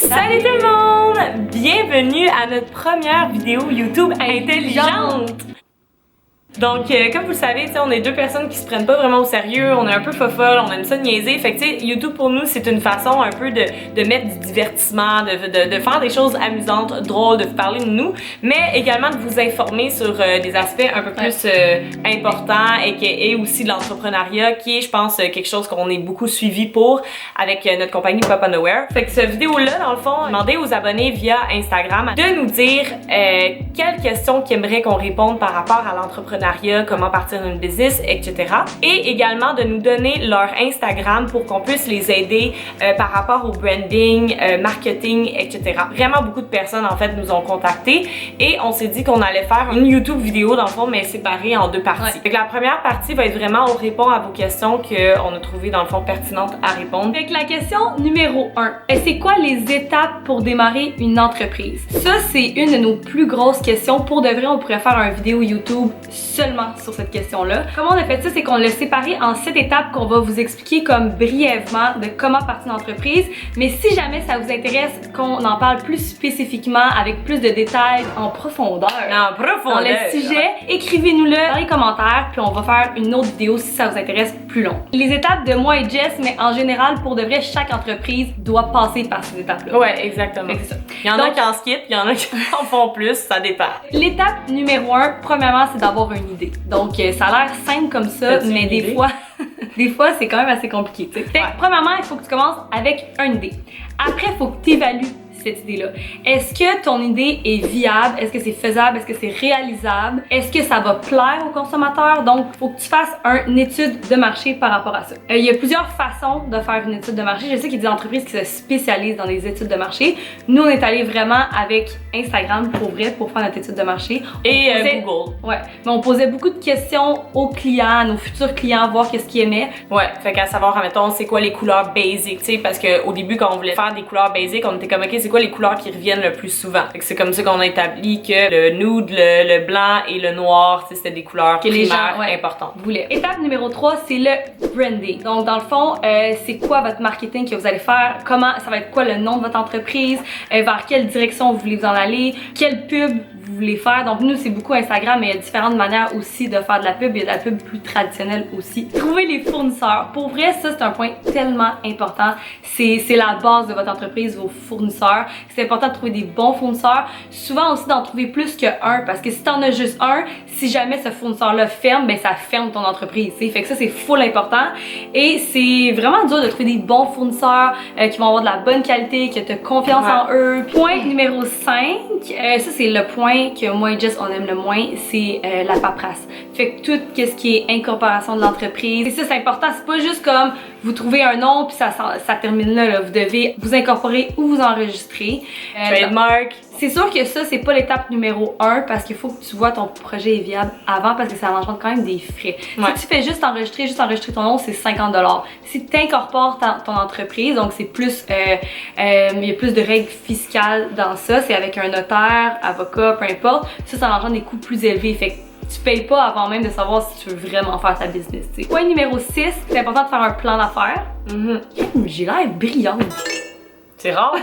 Salut tout le monde! Bienvenue à notre première vidéo YouTube intelligente! Donc, comme vous le savez, on est deux personnes qui se prennent pas vraiment au sérieux, on est un peu fofolles, on aime ça niaiser. Fait que, tu sais, YouTube pour nous, c'est une façon un peu de mettre du divertissement, de faire des choses amusantes, drôles, de vous parler de nous, mais également de vous informer sur des aspects un peu plus importants et aussi de l'entrepreneuriat, qui est, je pense, quelque chose qu'on est beaucoup suivi pour avec notre compagnie Pop On Aware. Fait que cette vidéo-là, dans le fond, demandez aux abonnés via Instagram de nous dire quelles questions qu'ils aimeraient qu'on réponde par rapport à l'entrepreneuriat, comment partir une business, etc. Et également de nous donner leur Instagram pour qu'on puisse les aider par rapport au branding, marketing, etc. Vraiment beaucoup de personnes en fait nous ont contactés et on s'est dit qu'on allait faire une YouTube vidéo dans le fond mais séparée en deux parties. Donc la première partie va être vraiment on répond à vos questions qu'on a trouvées dans le fond pertinentes à répondre. Avec la question numéro 1, c'est quoi les étapes pour démarrer une entreprise? Ça c'est une de nos plus grosses questions. Pour de vrai, on pourrait faire une vidéo YouTube seulement sur cette question-là. Comment on a fait ça, c'est qu'on l'a séparé en 7 étapes qu'on va vous expliquer comme brièvement de comment partir une entreprise. Mais si jamais ça vous intéresse qu'on en parle plus spécifiquement avec plus de détails en profondeur, dans le sujet, écrivez-nous-le dans les commentaires puis on va faire une autre vidéo si ça vous intéresse plus long. Les étapes de moi et Jess, mais en général, pour de vrai, chaque entreprise doit passer par ces étapes-là. Ouais, exactement. C'est ça. Il y en a qui en skippent, il y en a qui en font plus, ça dépend. L'étape numéro 1, premièrement, c'est d'avoir une idée. Donc, ça a l'air simple comme ça, mais des fois, c'est quand même assez compliqué, tu sais. Fait que, premièrement, il faut que tu commences avec une idée. Après, il faut que tu évalues cette idée-là. Est-ce que ton idée est viable? Est-ce que c'est faisable? Est-ce que c'est réalisable? Est-ce que ça va plaire aux consommateurs? Donc, il faut que tu fasses une étude de marché par rapport à ça. Il y a plusieurs façons de faire une étude de marché. Je sais qu'il y a des entreprises qui se spécialisent dans des études de marché. Nous, on est allé vraiment avec Instagram pour vrai pour faire notre étude de marché. Et Google. Ouais. Mais on posait beaucoup de questions aux clients, à nos futurs clients, voir qu'est-ce qu'ils aimaient. Ouais. Fait qu'à savoir, admettons, c'est quoi les couleurs basic, tu sais, parce qu'au début, quand on voulait faire des couleurs basic, on était comme, ok, c'est quoi les couleurs qui reviennent le plus souvent. Fait que c'est comme ça qu'on a établi que le nude, le blanc et le noir, c'était des couleurs que les gens importantes. Voulaient. Étape numéro 3, c'est le branding. Donc dans le fond, c'est quoi votre marketing que vous allez faire? Comment ça va être quoi le nom de votre entreprise? Vers quelle direction vous voulez vous en aller? Quelle pub vous voulez faire? Donc nous, c'est beaucoup Instagram, mais il y a différentes manières aussi de faire de la pub. Il y a de la pub plus traditionnelle aussi. Trouver les fournisseurs. Pour vrai, ça c'est un point tellement important. C'est la base de votre entreprise, vos fournisseurs. C'est important de trouver des bons fournisseurs. Souvent aussi d'en trouver plus qu'un, parce que si t'en as juste un, si jamais ce fournisseur-là ferme, ben ça ferme ton entreprise. T'sais. Fait que ça c'est full important. Et c'est vraiment dur de trouver des bons fournisseurs qui vont avoir de la bonne qualité, qui ont confiance en eux. Point numéro 5, ça c'est le point que moi et Jess on aime le moins, c'est la paperasse. Fait que tout ce qui est incorporation de l'entreprise, et ça c'est important, c'est pas juste comme vous trouvez un nom puis ça termine là, vous devez vous incorporer ou vous enregistrer. Trademark. C'est sûr que ça, c'est pas l'étape numéro 1 parce qu'il faut que tu vois ton projet est viable avant parce que ça engendre quand même des frais. Si tu fais juste enregistrer ton nom, c'est 50 $. Si tu incorpores ton entreprise, donc c'est plus, il y a plus de règles fiscales dans ça, c'est avec un notaire, avocat, peu importe, ça engendre des coûts plus élevés. Fait que tu payes pas avant même de savoir si tu veux vraiment faire ta business. T'sais. Point numéro 6, c'est important de faire un plan d'affaires. J'ai l'air brillante. C'est rare.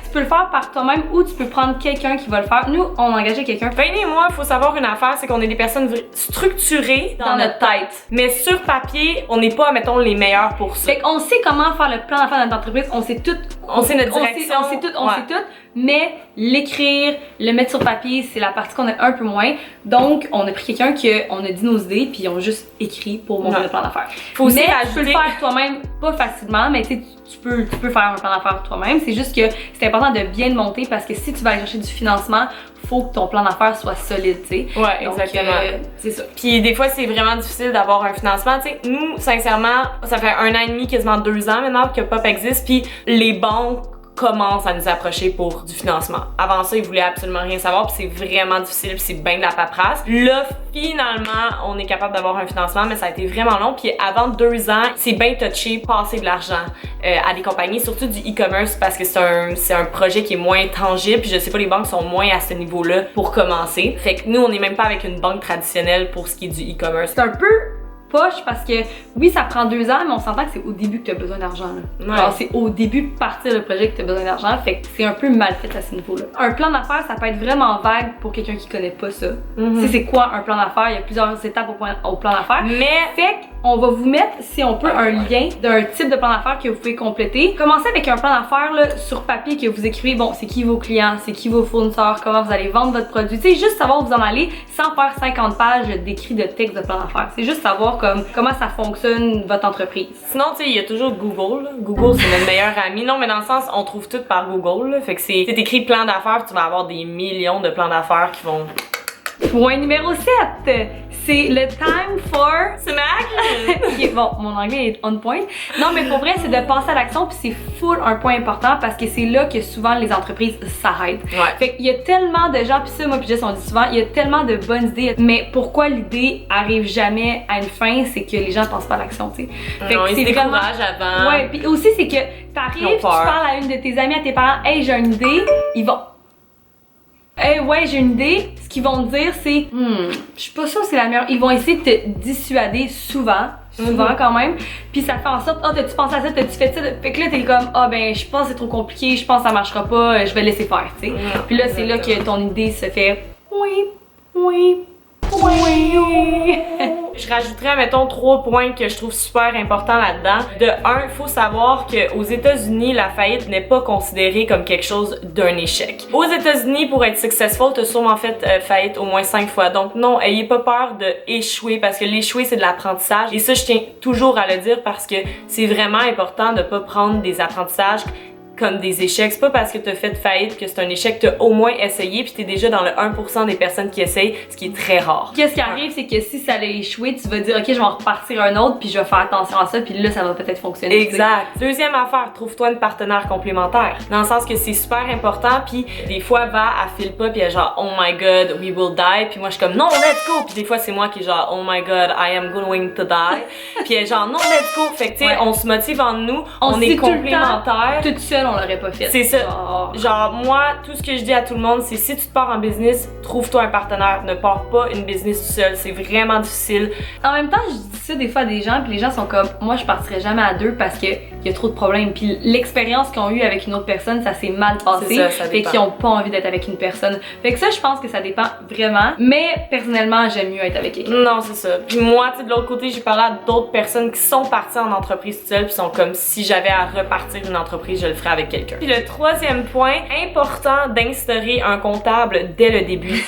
Tu peux le faire par toi-même ou tu peux prendre quelqu'un qui va le faire. Nous, on a engagé quelqu'un. Ben et moi, il faut savoir une affaire, c'est qu'on est des personnes structurées dans notre tête. Mais sur papier, on n'est pas, mettons, les meilleurs pour ça. Fait qu'on sait comment faire le plan d'affaires de notre entreprise. On sait tout. On sait notre direction. On sait tout. Mais l'écrire, le mettre sur papier, c'est la partie qu'on a un peu moins. Donc, on a pris quelqu'un on a dit nos idées, puis ils ont juste écrit pour montrer le plan d'affaires. Faut aussi tu peux le faire toi-même, pas facilement, mais tu peux faire un plan d'affaires toi-même. C'est juste que c'est important de bien le monter parce que si tu vas aller chercher du financement, faut que ton plan d'affaires soit solide, tu sais. Ouais, exactement. C'est ça. Puis des fois, c'est vraiment difficile d'avoir un financement. Tu sais, nous, sincèrement, ça fait 1 an et demi, quasiment 2 ans maintenant que Pop existe, puis les banques commencent à nous approcher pour du financement. Avant ça, ils voulaient absolument rien savoir, puis c'est vraiment difficile, puis c'est bien de la paperasse. Là, finalement, on est capable d'avoir un financement, mais ça a été vraiment long. Puis avant 2 ans, c'est bien touché passer de l'argent à des compagnies, surtout du e-commerce, parce que c'est un projet qui est moins tangible, puis je sais pas, les banques sont moins à ce niveau-là pour commencer. Fait que nous, on n'est même pas avec une banque traditionnelle pour ce qui est du e-commerce. C'est un peu poche parce que oui, ça prend 2 ans, mais on s'entend que c'est au début que tu as besoin d'argent. Ouais. Alors, c'est au début de partir le projet que tu as besoin d'argent, fait que c'est un peu mal fait à ce niveau-là. Un plan d'affaires, ça peut être vraiment vague pour quelqu'un qui connaît pas ça. Tu sais, c'est quoi un plan d'affaires? Il y a plusieurs étapes au plan d'affaires. Mais fait qu'on va vous mettre, si on peut, un lien d'un type de plan d'affaires que vous pouvez compléter. Commencez avec un plan d'affaires là, sur papier que vous écrivez, bon, c'est qui vos clients, c'est qui vos fournisseurs, comment vous allez vendre votre produit. Tu sais, juste savoir où vous en allez sans faire 50 pages d'écrit de texte de plan d'affaires. C'est juste savoir comment ça fonctionne votre entreprise. sinon, tu sais, il y a toujours Google. Là. Google, c'est notre meilleur ami. Non, mais dans le sens, on trouve tout par Google. Là. Fait que c'est écrit plan d'affaires, tu vas avoir des millions de plans d'affaires qui vont... Point numéro 7, c'est le time for... C'est Mac! Ok, bon, mon anglais est on point. Non, mais pour vrai, c'est de passer à l'action, puis c'est full un point important parce que c'est là que souvent les entreprises s'arrêtent. Ouais. Fait qu'il y a tellement de gens, puis ça, moi, puis Jess, on dit souvent, il y a tellement de bonnes idées, mais pourquoi l'idée arrive jamais à une fin, c'est que les gens pensent pas à l'action, tu sais. Fait Non, que ils se découragent avant. Ouais, puis aussi, c'est que t'arrives, tu parles à une de tes amies, à tes parents, hey, j'ai une idée, ils vont. Hey, ouais, j'ai une idée. Ce qu'ils vont te dire, c'est je suis pas sûre que c'est la meilleure. Ils vont essayer de te dissuader souvent quand même. Puis ça fait en sorte, t'as-tu pensé à ça, t'as-tu fait ça? Fait que là, t'es comme, ben, je pense que c'est trop compliqué, je pense que ça marchera pas, je vais laisser faire, tu sais. Puis là, c'est là que ton idée se fait, oui. Je rajouterais, mettons, 3 points que je trouve super importants là-dedans. De 1, il faut savoir qu'aux États-Unis, la faillite n'est pas considérée comme quelque chose d'un échec. Aux États-Unis, pour être successful, t'as sûrement fait faillite au moins 5 fois. Donc non, ayez pas peur d'échouer parce que l'échouer, c'est de l'apprentissage. Et ça, je tiens toujours à le dire parce que c'est vraiment important de pas prendre des apprentissages comme des échecs. C'est pas parce que t'as fait faillite que c'est un échec, t'as au moins essayé puis t'es déjà dans le 1% des personnes qui essayent, ce qui est très rare. Qu'est-ce qui arrive, c'est que si ça allait échouer, tu vas dire, ok, je vais en repartir un autre puis je vais faire attention à ça puis là, ça va peut-être fonctionner. Exact. Deuxième affaire, trouve-toi une partenaire complémentaire. Dans le sens que c'est super important puis des fois, va à file pas puis elle est genre, oh my god, we will die. Puis moi, je suis comme, non, let's go. Puis des fois, c'est moi qui est genre, oh my god, I am going to die. Puis elle est genre, non, let's go. Fait que tu sais, on se motive entre nous, on est complémentaires. Toute seule, on l'aurait pas fait. C'est ça. Genre, moi, tout ce que je dis à tout le monde, c'est si tu te pars en business, trouve-toi un partenaire. Ne pars pas une business tout seul. C'est vraiment difficile. En même temps, je dis ça des fois à des gens, puis les gens sont comme, moi, je partirais jamais à 2 parce qu'il y a trop de problèmes. Puis l'expérience qu'ils ont eue avec une autre personne, ça s'est mal passé. Ça fait qu'ils ont pas envie d'être avec une personne. Fait que ça, je pense que ça dépend vraiment. Mais personnellement, j'aime mieux être avec quelqu'un. Non, c'est ça. Puis moi, tu sais, de l'autre côté, j'ai parlé à d'autres personnes qui sont parties en entreprise tout seules, puis sont comme, si j'avais à repartir une entreprise, je le ferais avec quelqu'un. Puis le troisième point, important d'instaurer un comptable dès le début.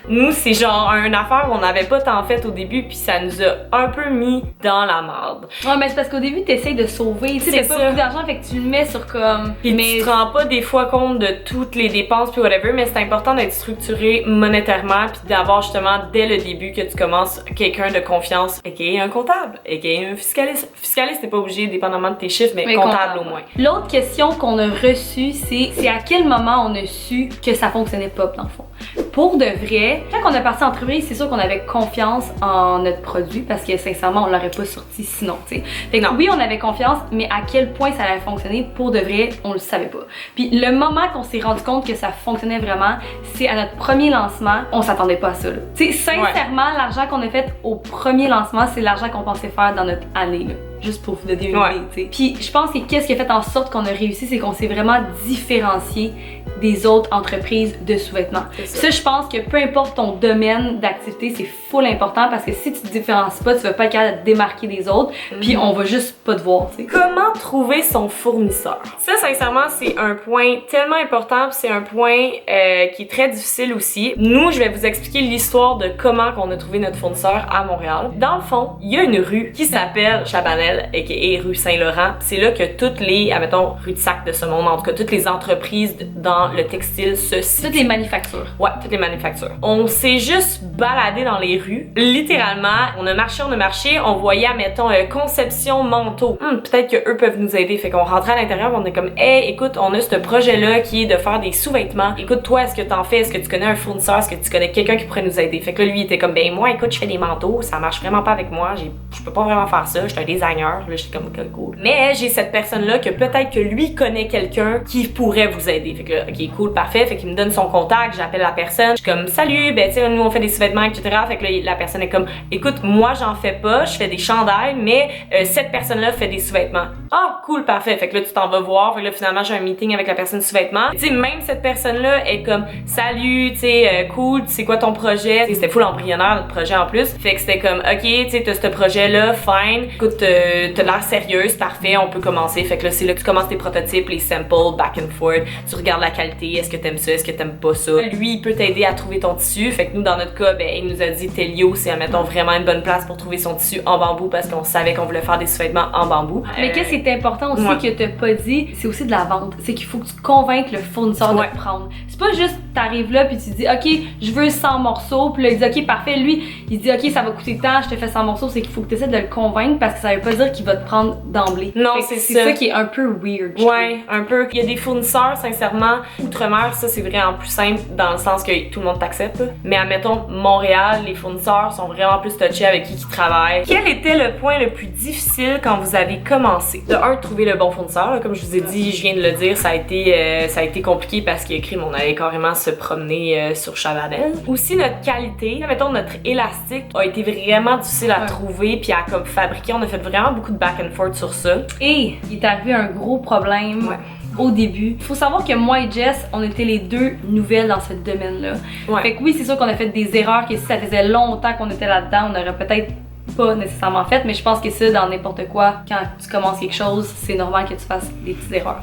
Nous, c'est genre une affaire où on n'avait pas tant fait au début, puis ça nous a un peu mis dans la merde. Ouais, mais c'est parce qu'au début, t'essayes de sauver. Tu sais, t'as pas beaucoup d'argent, fait que tu le mets sur comme. Puis mais tu te rends pas des fois compte de toutes les dépenses, puis whatever, mais c'est important d'être structuré monétairement, puis d'avoir justement dès le début que tu commences quelqu'un de confiance, aka un comptable, aka un fiscaliste. Fiscaliste, t'es pas obligé, dépendamment de tes chiffres, mais comptable au moins. L'autre question qu'on a reçue, c'est à quel moment on a su que ça fonctionnait pas, dans le fond. Pour de vrai, quand on est parti en entreprise, c'est sûr qu'on avait confiance en notre produit parce que sincèrement, on l'aurait pas sorti sinon, tu sais. Fait que oui, on avait confiance, mais à quel point ça allait fonctionner, pour de vrai, on le savait pas. Puis le moment qu'on s'est rendu compte que ça fonctionnait vraiment, c'est à notre premier lancement, on s'attendait pas à ça, là. Tu sais, sincèrement, l'argent qu'on a fait au premier lancement, c'est l'argent qu'on pensait faire dans notre année, là. Juste pour vous donner une idée, tu sais. Puis je pense que qu'est-ce qui a fait en sorte qu'on a réussi, c'est qu'on s'est vraiment différencié des autres entreprises de sous-vêtements. Ça, je pense que peu importe ton domaine d'activité, c'est full important parce que si tu te différencies pas, tu vas pas être capable de te démarquer des autres, puis on va juste pas te voir, tu sais. Comment trouver son fournisseur? Ça, sincèrement, c'est un point tellement important, puis c'est un point qui est très difficile aussi. Nous, je vais vous expliquer l'histoire de comment qu'on a trouvé notre fournisseur à Montréal. Dans le fond, il y a une rue qui s'appelle Chabanel, aka rue Saint-Laurent. C'est là que toutes les, admettons, rue de Sac de ce monde, en tout cas, toutes les entreprises dans le textile se situent. Toutes les manufactures. Ouais, toutes les manufactures. On s'est juste baladé dans les rues. Littéralement, on a marché, on voyait, admettons, conception manteau. Peut-être que eux peuvent nous aider. Fait qu'on rentrait à l'intérieur, on est comme, hey, écoute, on a ce projet-là qui est de faire des sous-vêtements. Écoute, toi, est-ce que t'en fais? Est-ce que tu connais un fournisseur? Est-ce que tu connais quelqu'un qui pourrait nous aider? Fait que là, lui, il était comme, ben moi, écoute, je fais des manteaux, ça marche vraiment pas avec moi, je peux pas vraiment faire ça, je suis un designer. meilleur. Là, j'étais comme, ok, cool. Mais j'ai cette personne-là que peut-être que lui connaît quelqu'un qui pourrait vous aider. Fait que là, ok, cool, parfait. Fait qu'il me donne son contact, j'appelle la personne. Je suis comme, salut, ben, tu sais, nous, on fait des sous-vêtements, etc. Fait que là, la personne est comme, écoute, moi, j'en fais pas, je fais des chandails, mais cette personne-là fait des sous-vêtements. Ah, cool, parfait. Fait que là, tu t'en vas voir. Fait que là, finalement, j'ai un meeting avec la personne sous-vêtements. Tu sais, même cette personne-là est comme, salut, tu sais, cool, c'est quoi ton projet? C'était full embryonnaire, notre projet en plus. Fait que c'était comme, ok, tu sais, t'as ce projet-là, fine. Écoute, t'as l'air sérieuse, parfait, on peut commencer. Fait que là, c'est là que tu commences tes prototypes, les samples, back and forth. Tu regardes la qualité, est-ce que t'aimes ça, est-ce que t'aimes pas ça. Lui, il peut t'aider à trouver ton tissu. Fait que nous, dans notre cas, ben, il nous a dit, Telio, c'est, admettons, vraiment une bonne place pour trouver son tissu en bambou parce qu'on savait qu'on voulait faire des sous-vêtements en bambou. Mais qu'est-ce qui est important aussi que t'as pas dit, c'est aussi de la vente. C'est qu'il faut que tu convainques le fournisseur de te prendre. C'est pas juste, t'arrives là puis tu dis, ok, je veux 100 morceaux, puis là, il dit, ok, parfait. Lui, il dit, ok, ça va coûter tant, je te fais 100 morceaux. C'est qu'il faut que tu essaies de le convaincre parce que ça veut pas dire qu'il va te prendre d'emblée. Non, c'est ça. ça qui est un peu weird. Ouais, un peu. Il y a des fournisseurs, sincèrement, outre-mer, ça c'est vraiment plus simple dans le sens que tout le monde t'accepte. Mais admettons, Montréal, les fournisseurs sont vraiment plus touchés avec qui ils travaillent. Quel était le point le plus difficile quand vous avez commencé? De un, de trouver le bon fournisseur. Là, comme je vous ai dit, je viens de le dire, ça a été compliqué parce qu'on allait carrément se promener sur Chavanel. Aussi notre qualité, là, mettons notre élastique a été vraiment difficile à trouver puis à comme fabriquer. On a fait vraiment beaucoup de back and forth sur ça. Et il est arrivé un gros problème. Au début. Il faut savoir que moi et Jess, on était les deux nouvelles dans ce domaine-là. Fait que oui, c'est sûr qu'on a fait des erreurs, que si ça faisait longtemps qu'on était là-dedans, on aurait peut-être pas nécessairement fait, mais je pense que ça, dans n'importe quoi, quand tu commences quelque chose, c'est normal que tu fasses des petites erreurs.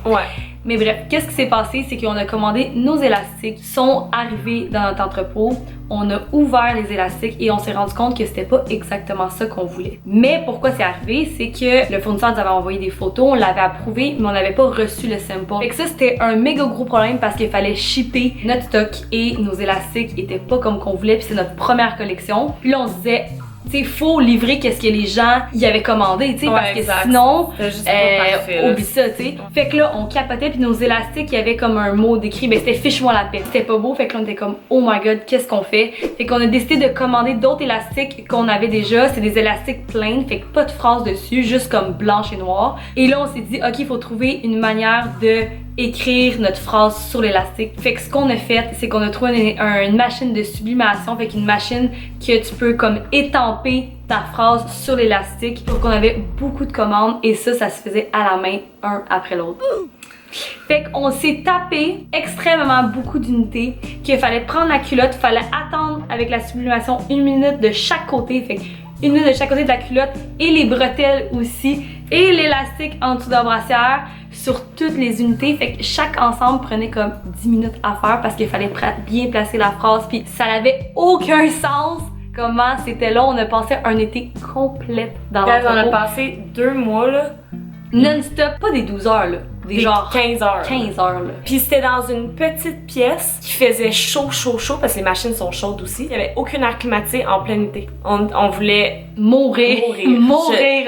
Mais bref, qu'est-ce qui s'est passé, c'est qu'on a commandé nos élastiques, sont arrivés dans notre entrepôt, on a ouvert les élastiques et on s'est rendu compte que c'était pas exactement ça qu'on voulait. Mais pourquoi c'est arrivé, c'est que le fournisseur nous avait envoyé des photos, on l'avait approuvé, mais on n'avait pas reçu le sample. Fait que ça, c'était un méga gros problème parce qu'il fallait shipper notre stock et nos élastiques étaient pas comme qu'on voulait, puis c'est notre première collection. Puis là, on se disait, tu sais, faut livrer qu'est-ce que les gens y avaient commandé, tu sais, parce que sinon, oublie ça, tu sais. Fait que là, on capotait, puis nos élastiques, il y avait comme un mot décrit, ben c'était fiche-moi la paix. C'était pas beau, fait que là, on était comme, oh my god, qu'est-ce qu'on fait? Fait qu'on a décidé de commander d'autres élastiques qu'on avait déjà. C'est des élastiques pleins, fait que pas de phrase dessus, juste comme blanche et noire. Et là, on s'est dit, ok, il faut trouver une manière de écrire notre phrase sur l'élastique. Fait que ce qu'on a fait, c'est qu'on a trouvé une machine de sublimation, fait qu'une machine que tu peux comme étamper ta phrase sur l'élastique. Donc on avait beaucoup de commandes et ça se faisait à la main, un après l'autre. Fait qu'on s'est tapé extrêmement beaucoup d'unités, qu'il fallait prendre la culotte, il fallait attendre avec la sublimation 1 minute de chaque côté, fait 1 minute de chaque côté de la culotte et les bretelles aussi et l'élastique en dessous de la brassière sur toutes les unités, fait que chaque ensemble prenait comme 10 minutes à faire parce qu'il fallait bien placer la phrase puis ça n'avait aucun sens comment c'était long. On a passé un été complet dans l'entrepôt. On a passé 2 mois là non-stop, pas des 12 heures là, des genre 15 heures. 15 heures là. Puis c'était dans une petite pièce qui faisait chaud parce que les machines sont chaudes aussi. Il y avait aucune air climatisé en plein été. On voulait mourir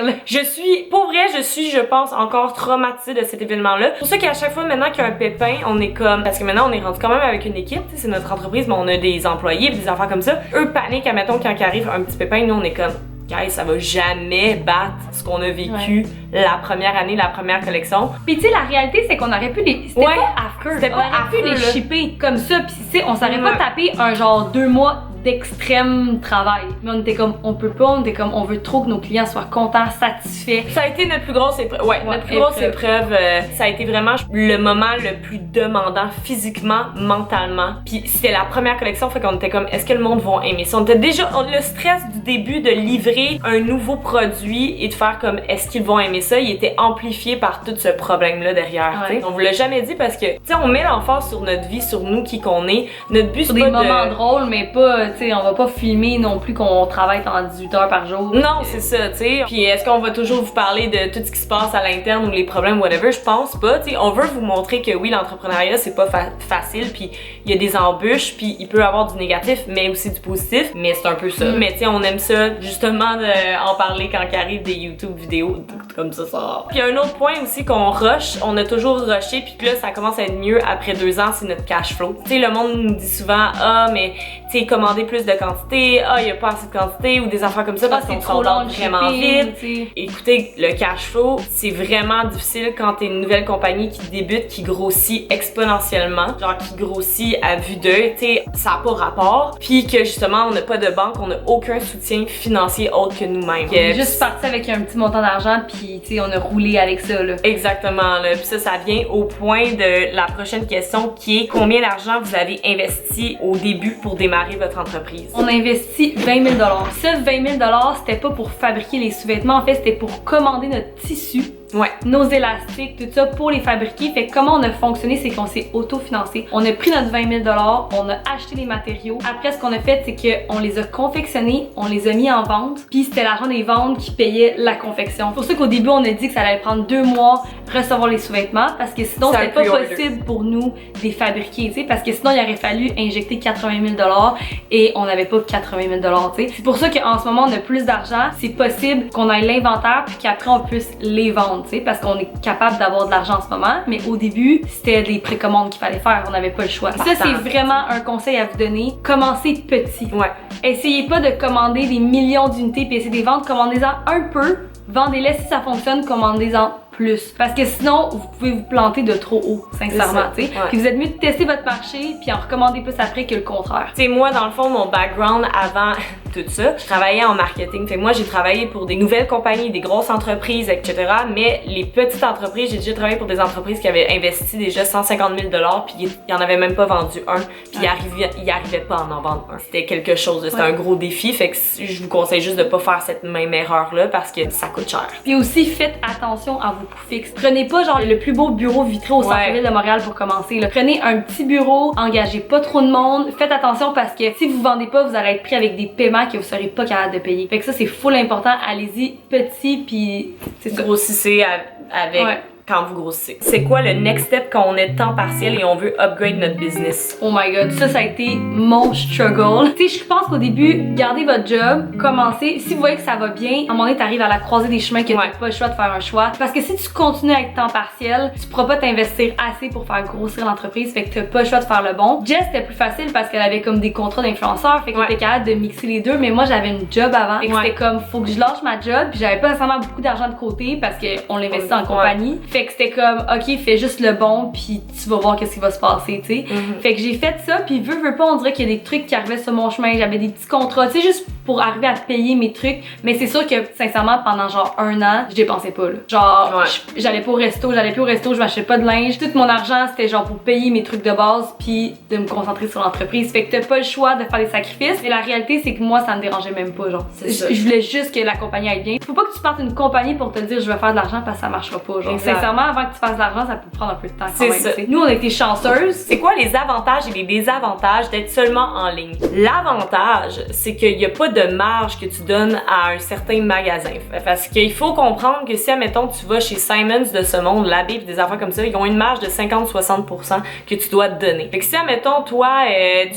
là. Je pense encore traumatisée de cet événement-là. C'est pour ça qu'à chaque fois maintenant qu'il y a un pépin, on est comme, parce que maintenant on est rendu quand même avec une équipe, c'est notre entreprise, mais on a des employés, des affaires comme ça. Eux paniquent, admettons quand il arrive un petit pépin, nous on est comme, guys, ça va jamais battre ce qu'on a vécu la première année, la première collection. Puis tu sais, la réalité, c'est qu'on aurait pu les... C'était pas affreux. C'était pas affreux, pu les shipper comme ça. Puis tu sais, on s'aurait pas tapé un genre 2 mois d'extrême travail. Mais on était comme, on peut pas, on était comme, on veut trop que nos clients soient contents, satisfaits. Ça a été notre plus grosse épreuve. Notre plus grosse épreuve, ça a été vraiment le moment le plus demandant physiquement, mentalement. Puis c'était la première collection, fait qu'on était comme, est-ce que le monde va aimer ça? On était déjà, le stress du début de livrer un nouveau produit et de faire comme, est-ce qu'ils vont aimer ça? Il était amplifié par tout ce problème-là derrière. On vous l'a jamais dit parce que, tu sais, on met l'emphase sur notre vie, sur nous, qui qu'on est. Notre but, c'est pas des moments drôles, mais pas, tu sais, on va pas filmer non plus qu'on travaille pendant 18 heures par jour. Non, c'est ça, tu sais. Puis est-ce qu'on va toujours vous parler de tout ce qui se passe à l'interne ou les problèmes, whatever? Je pense pas, tu sais. On veut vous montrer que oui, l'entrepreneuriat, c'est pas facile, puis il y a des embûches, puis il peut y avoir du négatif, mais aussi du positif. Mais c'est un peu ça. Mais tu sais, on aime ça, justement, en parler quand il arrive des YouTube vidéos comme ça. Puis un autre point aussi qu'on rush, on a toujours rushé, puis que là, ça commence à être mieux après 2 ans, c'est notre cash flow. Tu sais, le monde nous dit souvent, ah, mais tu sais, commander commander plus de quantité, il y a pas assez de quantité ou des affaires comme ça parce qu'on s'en donne vraiment vite. Écoutez, le cash flow, c'est vraiment difficile quand t'es une nouvelle compagnie qui débute, qui grossit exponentiellement, genre qui grossit à vue d'œil, tu sais, ça n'a pas rapport, puis que justement on n'a pas de banque, on n'a aucun soutien financier autre que nous-mêmes. On est juste parti avec un petit montant d'argent, puis tu sais, on a roulé avec ça là. Exactement, là. Puis ça vient au point de la prochaine question qui est combien d'argent vous avez investi au début pour démarrer votre entreprise? On a investi 20 000 $. Ce 20 000 $, c'était pas pour fabriquer les sous-vêtements, en fait c'était pour commander notre tissu. Ouais. Nos élastiques, tout ça pour les fabriquer. Fait que comment on a fonctionné, c'est qu'on s'est auto-financé. On a pris notre 20 000 $, on a acheté les matériaux. Après, ce qu'on a fait, c'est qu'on les a confectionnés, on les a mis en vente, puis c'était l'argent des ventes qui payait la confection. C'est pour ça qu'au début, on a dit que ça allait prendre 2 mois recevoir les sous-vêtements, parce que sinon, c'était pas possible pour nous de les fabriquer, tu sais, parce que sinon, il aurait fallu injecter 80 000 $ et on n'avait pas 80 000 $, tu sais. C'est pour ça qu'en ce moment, on a plus d'argent. C'est possible qu'on ait l'inventaire, puis qu'après, on puisse les vendre. Parce qu'on est capable d'avoir de l'argent en ce moment, mais au début, c'était des précommandes qu'il fallait faire, on n'avait pas le choix. Ça, c'est vraiment un conseil à vous donner. Commencez petit. Ouais. Essayez pas de commander des millions d'unités puis essayer de les vendre, commandez-en un peu, vendez-les si ça fonctionne, commandez-en plus. Parce que sinon, vous pouvez vous planter de trop haut, sincèrement, tu sais. Ouais. Puis vous êtes mieux de tester votre marché puis en recommander plus après que le contraire. Tu sais, moi, dans le fond, mon background avant tout ça, je travaillais en marketing. Fait que moi, j'ai travaillé pour des nouvelles compagnies, des grosses entreprises, etc. Mais les petites entreprises, j'ai déjà travaillé pour des entreprises qui avaient investi déjà 150 000 $ puis ils en avaient même pas vendu un. Puis ils arrivaient pas à en vendre un. C'était quelque chose, c'était un gros défi. Fait que je vous conseille juste de pas faire cette même erreur-là parce que ça coûte cher. Puis aussi, faites attention à vos coûts fixes. Prenez pas genre le plus beau bureau vitré au centre-ville de Montréal pour commencer. Là. Prenez un petit bureau, engagez pas trop de monde. Faites attention parce que si vous vendez pas, vous allez être pris avec des paiements que vous serez pas capable de payer. Fait que ça, c'est full important. Allez-y petit, puis c'est ça. Grossissez avec quand vous grossissez. C'est quoi le next step quand on est temps partiel et on veut upgrade notre business? Oh my god, ça a été mon struggle. Tu sais, je pense qu'au début, gardez votre job, commencez. Si vous voyez que ça va bien, à un moment donné, t'arrives à la croisée des chemins que t'as pas le choix de faire un choix. Parce que si tu continues avec temps partiel, tu pourras pas t'investir assez pour faire grossir l'entreprise, fait que t'as pas le choix de faire le bon. Jess, c'était plus facile parce qu'elle avait comme des contrats d'influenceurs, fait qu'elle était capable de mixer les deux, mais moi, j'avais une job avant. Fait que c'était comme, faut que je lâche ma job, puis j'avais pas nécessairement beaucoup d'argent de côté parce qu'on l'investit en compagnie. Fait que c'était comme, ok, fais juste le bon, puis tu vas voir qu'est-ce qui va se passer, tu sais. Fait que j'ai fait ça, puis veux pas, on dirait qu'il y a des trucs qui arrivaient sur mon chemin. J'avais des petits contrats, tu sais, juste pour arriver à payer mes trucs. Mais c'est sûr que, sincèrement, pendant genre 1 an, je dépensais pas, là. Genre, j'allais pas au resto, je m'achetais pas de linge. Tout mon argent, c'était genre pour payer mes trucs de base, puis de me concentrer sur l'entreprise. Fait que t'as pas le choix de faire des sacrifices. Mais la réalité, c'est que moi, ça me dérangeait même pas, genre. Je voulais juste que la compagnie aille bien. Faut pas que tu partes une compagnie pour te dire je vais faire de l'argent parce que ça marchera pas, genre. Sincèrement, avant que tu fasses de l'argent, ça peut prendre un peu de temps quand même. Ça. Nous, on a été chanceuses. C'est quoi les avantages et les désavantages d'être seulement en ligne? L'avantage, c'est qu'il n'y a pas de marge que tu donnes à un certain magasin. Parce qu'il faut comprendre que si, admettons, tu vas chez Simons de ce monde, la Bible, des affaires comme ça, ils ont une marge de 50-60% que tu dois te donner. Fait que si, admettons, toi,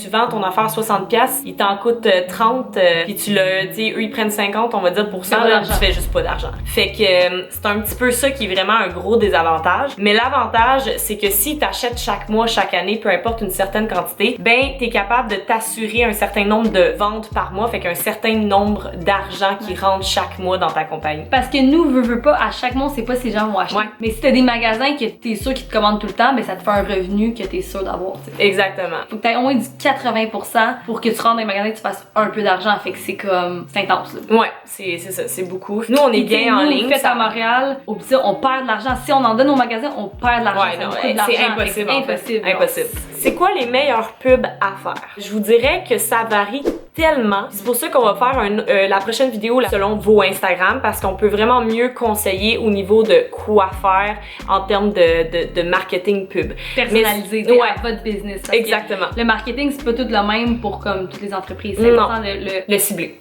tu vends ton affaire 60$, il t'en coûte 30, puis tu le, tu sais, eux, ils prennent 50, on va dire, là, tu fais juste pas d'argent. Fait que c'est un petit peu ça qui est vraiment un gros désavantage. Mais l'avantage, c'est que si tu achètes chaque mois, chaque année, peu importe une certaine quantité, ben tu es capable de t'assurer un certain nombre de ventes par mois, fait qu'un certain nombre d'argent qui rentre chaque mois dans ta compagnie. Parce que nous, veux pas, à chaque mois, on sait pas si les gens vont acheter. Mais si t'as des magasins que t'es sûr qu'ils te commandent tout le temps, ben ça te fait un revenu que t'es sûr d'avoir. T'sais. Exactement. Faut que t'aies au moins du 80% pour que tu rentres dans les magasins et que tu fasses un peu d'argent, fait que c'est comme, c'est intense là. Ouais, c'est ça, c'est beaucoup. Nous, on est bien en ligne. Fait à Montréal, au pire, on perd de l'argent. Si on en donne au magasin, on perd de l'argent. C'est impossible. Impossible. C'est quoi les meilleures pubs à faire? Je vous dirais que ça varie tellement. C'est pour ça qu'on va faire la prochaine vidéo là, selon vos Instagram parce qu'on peut vraiment mieux conseiller au niveau de quoi faire en termes de marketing pub. Personnalisé à votre business. Exactement. Le marketing, c'est pas tout le même pour comme toutes les entreprises. C'est important de le cibler.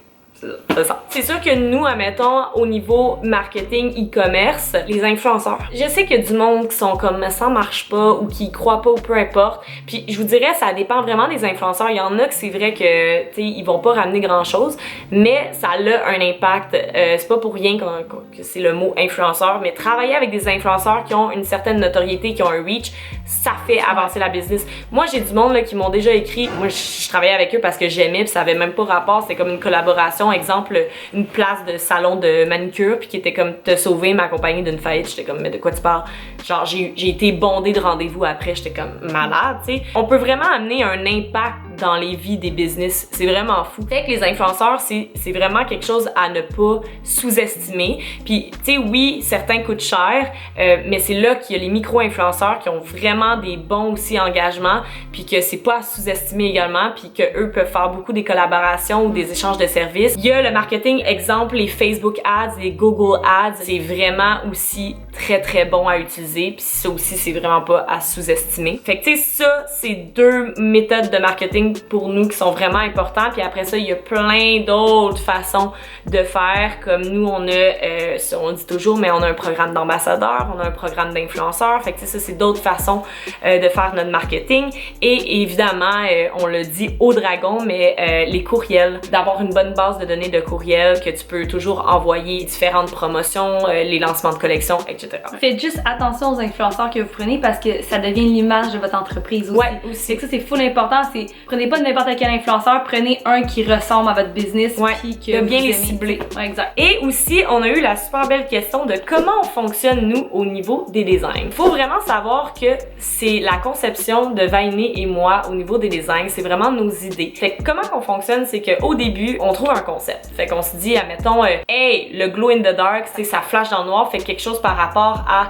C'est sûr que nous, admettons, au niveau marketing, e-commerce, les influenceurs, je sais qu'il y a du monde qui sont comme ça marche pas ou qui croient pas ou peu importe. Puis je vous dirais, ça dépend vraiment des influenceurs. Il y en a que c'est vrai que, tu sais, ils vont pas ramener grand chose, mais ça a un impact. C'est pas pour rien que c'est le mot influenceur, mais travailler avec des influenceurs qui ont une certaine notoriété, qui ont un reach, ça fait avancer la business. Moi, j'ai du monde là, qui m'ont déjà écrit. Moi, je travaillais avec eux parce que j'aimais, puis ça avait même pas rapport. C'était comme une collaboration. Exemple, une place de salon de manicure, puis qui était comme te sauver, m'accompagner d'une faillite. J'étais comme, mais de quoi tu parles? Genre, j'ai été bondée de rendez-vous après. J'étais comme malade, tu sais. On peut vraiment amener un impact dans les vies des business. C'est vraiment fou. Fait que les influenceurs, c'est vraiment quelque chose à ne pas sous-estimer. Puis, tu sais, oui, certains coûtent cher, mais c'est là qu'il y a les micro-influenceurs qui ont vraiment des bons aussi engagements, puis que c'est pas à sous-estimer également, puis que eux peuvent faire beaucoup des collaborations ou des échanges de services. Il y a le marketing, exemple, les Facebook Ads, les Google Ads, c'est vraiment aussi très très bon à utiliser, puis ça aussi, c'est vraiment pas à sous-estimer. Fait que, tu sais, ça, c'est deux méthodes de marketing pour nous qui sont vraiment importants. Puis après ça, il y a plein d'autres façons de faire. Comme nous, on a, on dit toujours, mais on a un programme d'ambassadeurs, on a un programme d'influenceurs. Fait que ça, c'est d'autres façons de faire notre marketing. Et évidemment, on le dit au dragon, mais les courriels. D'avoir une bonne base de données de courriels que tu peux toujours envoyer différentes promotions, les lancements de collections, etc. Faites juste attention aux influenceurs que vous prenez parce que ça devient l'image de votre entreprise aussi. Ouais, aussi. Fait que ça, c'est full important. Prenez pas n'importe quel influenceur, prenez un qui ressemble à votre business. Ouais, puis que bien vous les aimez. cibler. Ouais, exact. Et aussi, on a eu la super belle question de comment on fonctionne, nous, au niveau des designs. Faut vraiment savoir que c'est la conception de Vainé et moi au niveau des designs, c'est vraiment nos idées. Fait que comment qu'on fonctionne, c'est qu'au début, on trouve un concept. Fait qu'on se dit, admettons, hey, le glow in the dark, c'est ça flash dans le noir, fait quelque chose par rapport à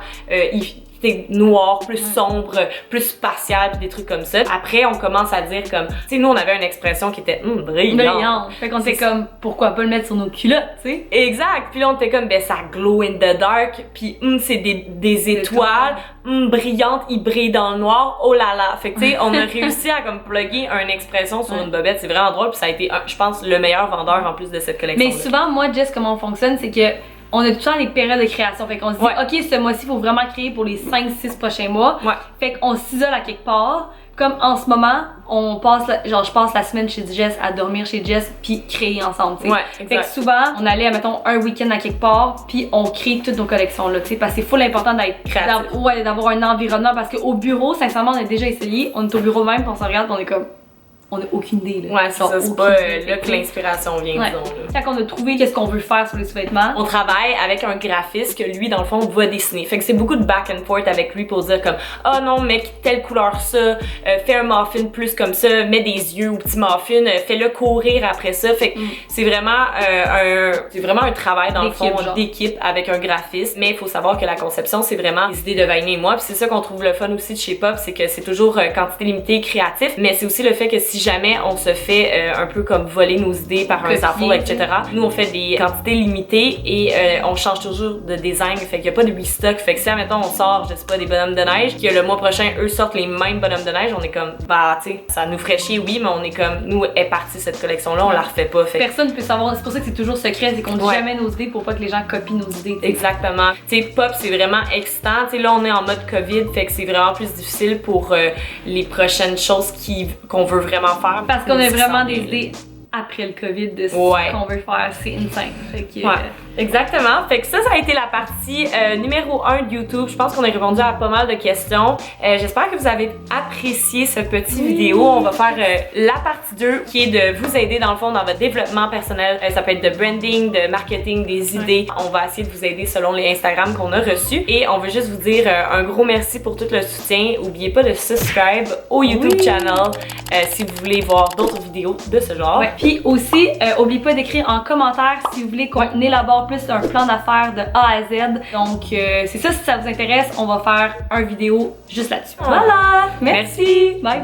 noir, plus sombre, plus spatial, pis des trucs comme ça. Après, on commence à dire comme, tu sais, nous, on avait une expression qui était brillant. Fait qu'on était comme, pourquoi pas le mettre sur nos culottes, tu sais? Exact. Puis là, on était comme, ben ça glow in the dark, puis c'est des étoiles, brillantes, ils brillent dans le noir, oh là là. Fait que tu sais, on a réussi à comme plugger une expression sur une bobette, c'est vraiment drôle, puis ça a été, je pense, le meilleur vendeur en plus de cette collection. Mais souvent, moi, Jess, comment on fonctionne, c'est que on a tout le temps des périodes de création. Fait qu'on se dit, OK, ce mois-ci, il faut vraiment créer pour les 5-6 prochains mois. Ouais. Fait qu'on s'isole à quelque part. Comme en ce moment, on passe, je passe la semaine chez Jess à dormir chez Jess puis créer ensemble, tu sais. Ouais, exact. Fait que souvent, on allait, mettons, un week-end à quelque part puis on crée toutes nos collections là, tu sais, parce que c'est full important d'être créatif. D'avoir un environnement parce qu'au bureau, sincèrement, on a déjà essayé, on est au bureau même puis on se regarde puis on est comme, on a aucune idée là. Ouais, c'est ça, c'est pas là que l'inspiration vient, disons là. Quand on a trouvé qu'est-ce qu'on veut faire sur les sous-vêtements, on travaille avec un graphiste que lui, dans le fond, va dessiner. Fait que c'est beaucoup de back and forth avec lui pour dire comme, ah non, mec, telle couleur ça, fais un muffin plus comme ça, mets des yeux au petit muffin, fais-le courir après ça. Fait que c'est vraiment un travail dans le fond d'équipe avec un graphiste. Mais il faut savoir que la conception, c'est vraiment les idées de Vainé et moi. Puis c'est ça qu'on trouve le fun aussi de chez Pop, c'est que c'est toujours quantité limitée, créatif. Mais c'est aussi le fait que si jamais on se fait un peu comme voler nos idées par un Zafo, etc. Nous, on fait des quantités limitées et on change toujours de design. Fait qu'il n'y a pas de restock. Fait que si, admettons, on sort, je sais pas, des bonhommes de neige, que le mois prochain, eux sortent les mêmes bonhommes de neige, on est comme, bah, tu sais, ça nous ferait chier, oui, mais on est comme, nous, est partie cette collection-là, on la refait pas. Fait personne peut savoir. C'est pour ça que c'est toujours secret, c'est qu'on dit jamais nos idées pour pas que les gens copient nos idées. T'sais. Exactement. Tu sais, Pop, c'est vraiment excitant. Tu sais, là, on est en mode COVID, fait que c'est vraiment plus difficile pour les prochaines choses qu'on veut vraiment faire. Parce qu'on a vraiment des idées après le COVID de ce qu'on veut faire, c'est insane. Fait que, exactement. Fait que ça a été la partie numéro 1 de YouTube. Je pense qu'on a répondu à pas mal de questions. J'espère que vous avez apprécié ce petit vidéo. On va faire la partie 2 qui est de vous aider dans le fond dans votre développement personnel. Ça peut être de branding, de marketing, des idées. On va essayer de vous aider selon les Instagram qu'on a reçus. Et on veut juste vous dire un gros merci pour tout le soutien. N'oubliez pas de subscribe au YouTube channel si vous voulez voir d'autres vidéos de ce genre. Puis aussi, n'oubliez pas d'écrire en commentaire si vous voulez qu'on élabore plus un plan d'affaires de A à Z. Donc, c'est ça, si ça vous intéresse, on va faire une vidéo juste là-dessus. Voilà! Merci! Bye!